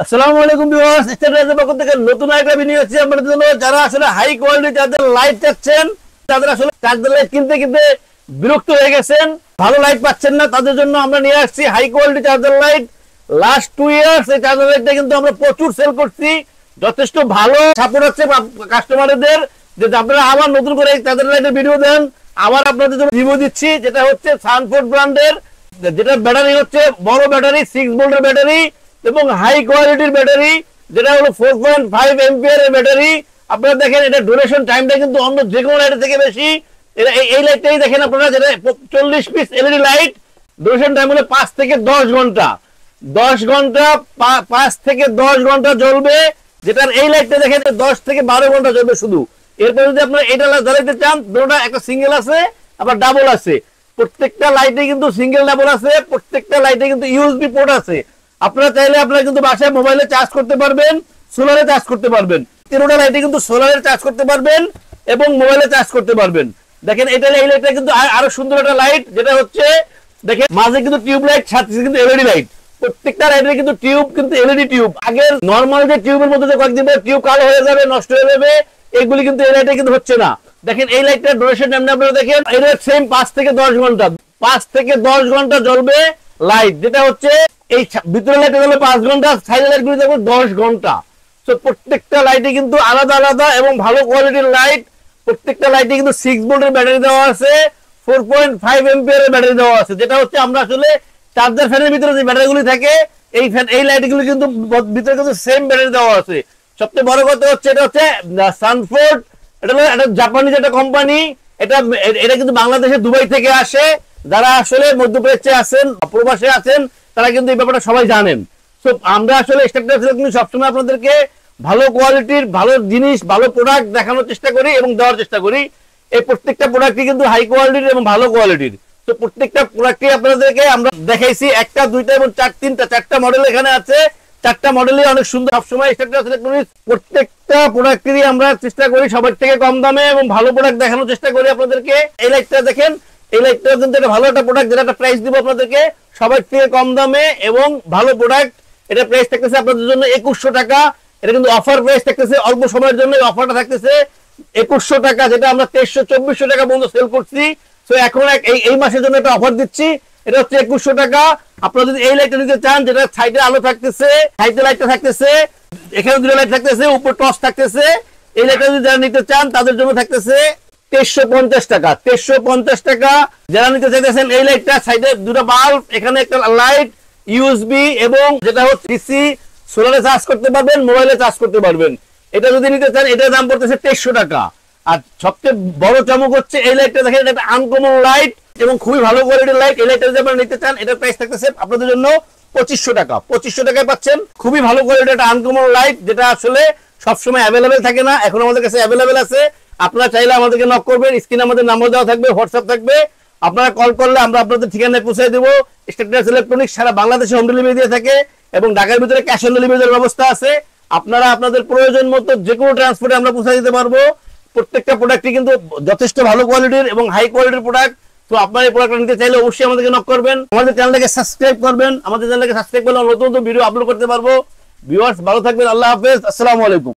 আসসালামু আলাইকুম ভিউয়ার্স, স্টাররাইজের পক্ষ থেকে নতুন একটা ভিডিও হচ্ছে আপনাদের জন্য। যারা আসলে হাই কোয়ালিটি চার্জার লাইট চাচ্ছেন, তাদের আসলে চার্জার লাইট কিনতে কিনতে বিরক্ত হয়ে গেছেন, ভালো লাইট পাচ্ছেন না, তাদের জন্য আমরা নিয়ে আসছি high quality charger light. Last 2 years এই চার্জার লাইটটা কিন্তু আমরা প্রচুর সেল করছি, যথেষ্ট ভালো সাপোর্ট হচ্ছে কাস্টমারদের। যে আপনারা আবার নতুন করে এই চার্জার লাইটের ভিডিও দেন, আবার আপনাদের জন্য রিভিউ দিচ্ছি। যেটা হচ্ছে সানফোর্ড ব্র্যান্ডের, যেটা ব্যাটারি হচ্ছে বড় ব্যাটারি, 6 ভোল্টের ব্যাটারি এবং হাই কোয়ালিটির ব্যাটারি, যেটা হলো 4.5 এম্পিয়ারের ব্যাটারি। আপনারা দেখেন এটা ডিউরেশন টাইমটা কিন্তু অন্য যে কোনো লাইটের থেকে বেশি। এই লাইটটাই দেখেন আপনারা, যেটা 40 piece LED light, duration time হলো 5 থেকে 10 ঘন্টা। 10 ঘন্টা 5 থেকে 10 ঘন্টা জ্বলবে। যেটার এই লাইটটা দেখেন 10 থেকে 12 ঘন্টা জ্বলবে শুধু। এরপর যদি আপনারা এটা জ্বালাইতে চান, দুটোটা একটা সিঙ্গেল আছে আবার ডাবল আছে। প্রত্যেকটা লাইটে কিন্তু সিঙ্গেল ডাবল আছে, প্রত্যেকটা লাইটে কিন্তু ইউএসবি পোর্ট আছে। আপনারা চাইলে আপনারা কিন্তু বাসায় মোবাইলে চার্জ করতে পারবেন, সোলারে চার্জ করতে পারবেন। 3টা লাইটে কিন্তু সোলারে চার্জ করতে পারবেন এবং মোবাইলে চার্জ করতে পারবেন। দেখেন এটা এই লাইটটা কিন্তু আরো সুন্দর একটা লাইট, যেটা হচ্ছে দেখেন মাঝে কিন্তু টিউব লাইট, সাথে কিন্তু এলইডি লাইট। প্রত্যেকটা লাইটের কিন্তু টিউব কিন্তু এলইডি টিউব। আগের নরমাল যে টিউবের মধ্যে যে কয়েকদিন পর টিউব কালো হয়ে যাবে, নষ্ট হয়ে যাবে, এগুলি কিন্তু এই লাইটে কিন্তু হচ্ছে না। দেখেন এই লাইটটার ডিউরেশন টাইম আপনারা দেখেন, এটা সেম 5 থেকে 10 ঘন্টা। 5 থেকে 10 ঘন্টা জ্বলবে লাইট, যেটা হচ্ছে এই ভিতরে লাইটে হলো 5 ঘন্টা, সাইডের লাইট গুলো দেখো 10 ঘন্টা। তো প্রত্যেকটা লাইটে কিন্তু আলাদা আলাদা এবং ভালো কোয়ালিটির লাইট। প্রত্যেকটা লাইটে কিন্তু 6 ভোল্টের ব্যাটারি দেওয়া আছে, 4.5 এম্পিয়ারের ব্যাটারি দেওয়া আছে। যেটা হচ্ছে আমরা আসলে চার্জার ফ্যানের ভিতরে যে ব্যাটারিগুলি থাকে, এই লাইটগুলো কিন্তু ভিতরে কিন্তু সেম ব্যাটারি দেওয়া আছে। সবচেয়ে বড় কথা হচ্ছে এটা হচ্ছে সানফোর্ড, এটা হলো একটা জাপানিজ একটা কোম্পানি। এটা কিন্তু বাংলাদেশে দুবাই থেকে আসে। যারা আসলে মধ্যপ্রাচ্যে আছেন, প্রবাসে আছেন, তারা কিন্তু এই ব্যাপারটা সবাই জানেন। তো আমরা আসলে সবসময় আপনাদেরকে ভালো কোয়ালিটির ভালো জিনিস, ভালো প্রোডাক্ট দেখানোর চেষ্টা করি এবং দেওয়ার চেষ্টা করি। এই প্রত্যেকটা প্রোডাক্টই কিন্তু হাই কোয়ালিটির এবং ভালো কোয়ালিটির। তো প্রত্যেকটা প্রোডাক্টই আপনাদেরকে আমরা দেখাইছি, 1টা 2টা এবং 4টা মডেল এখানে আছে। 4টা মডেলই অনেক সুন্দর। সবসময় প্রত্যেকটা প্রোডাক্টেরই আমরা চেষ্টা করি সবার থেকে কম দামে এবং ভালো প্রোডাক্ট দেখানোর চেষ্টা করি আপনাদেরকে। এই লাইটটা দেখেন, এই লাইটটা কিন্তু একটা ভালো একটা প্রোডাক্ট, যেটা একটা প্রাইস দিব আপনাদেরকে সবার থেকে কম দামে এবং ভালো প্রোডাক্ট। এটা প্রাইস থাকতেছে আপনাদের জন্য 2100 টাকা। এটা কিন্তু অফার প্রাইস থাকতেছে, অল্প সময়ের জন্য অফারটা থাকতেছে 2100 টাকা, যেটা আমরা 2300-2400 টাকা পর্যন্ত সেল করছি। তো এখন এই মাসের জন্য একটা অফার দিচ্ছি, এটা হচ্ছে 2100 টাকা। আপনারা যদি এই লাইটটা নিতে চান, যেটা সাইডে আলো থাকতেছে, সাইডে লাইটটা থাকতেছে, এখানে 2টা লাইট থাকতেছে, উপর টর্চ থাকতেছে। এই লাইটটা যদি যারা নিতে চান, তাদের জন্য থাকতেছে 2350 টাকা। 2350 টাকা যারা নিতে চাইতেছেন, এই লাইটটা সাইডে 2টা বাল্ব, এখানে একটা লাইট, ইউএসবি এবং যেটা হচ্ছে ডিসি, সোলারে চার্জ করতে পারবেন, মোবাইলে চার্জ করতে পারবেন। এটা যদি নিতে চান, এটার দাম পড়তেছে 2300 টাকা। আর সবচেয়ে বড় চমক হচ্ছে এই লাইটটা দেখেন, এটা একটা আনকমন লাইট এবং খুবই ভালো কোয়ালিটির লাইট। এই লাইটটা যদি আপনারা নিতে চান, এটার প্রাইস থাকতেছে আপনাদের জন্য 2500 টাকা। 2500 টাকায় পাচ্ছেন খুবই ভালো কোয়ালিটির একটা আনকমন লাইট, যেটা আসলে সবসময় অ্যাভেলেবেল থাকে না, এখন আমাদের কাছে অ্যাভেলেবেল আছে। আপনারা চাইলে আমাদেরকে নক করবেন, স্ক্রিনে আমাদের নাম্বার দেওয়া থাকবে, হোয়াটসঅ্যাপ থাকবে। আপনারা কল করলে আমরা আপনাদের ঠিকানায় পৌঁছে দেবো। স্টাররাইজ ইলেকট্রনিক্স সারা বাংলাদেশে হোম ডেলিভারি দিয়ে থাকে এবং ঢাকার ভিতরে ক্যাশ অন ডেলিভারির ব্যবস্থা আছে। আপনারা আপনাদের প্রয়োজন মতো যে কোনো ট্রান্সপোর্টে আমরা পৌঁছে দিতে পারবো। প্রত্যেকটা প্রোডাক্টই কিন্তু যথেষ্ট ভালো কোয়ালিটির এবং হাই কোয়ালিটির প্রোডাক্ট। তো আপনারা এই প্রোডাক্টটা নিতে চাইলে অবশ্যই আমাদেরকে নক করবেন, আমাদের চ্যানেলটাকে সাবস্ক্রাইব করবেন। আমাদের চ্যানেলটাকে সাবস্ক্রাইব করলে নতুন নতুন ভিডিও আপলোড করতে পারবো। ভিউয়ার্স ভালো থাকবেন, আল্লাহ হাফেজ, আসসালামু আলাইকুম।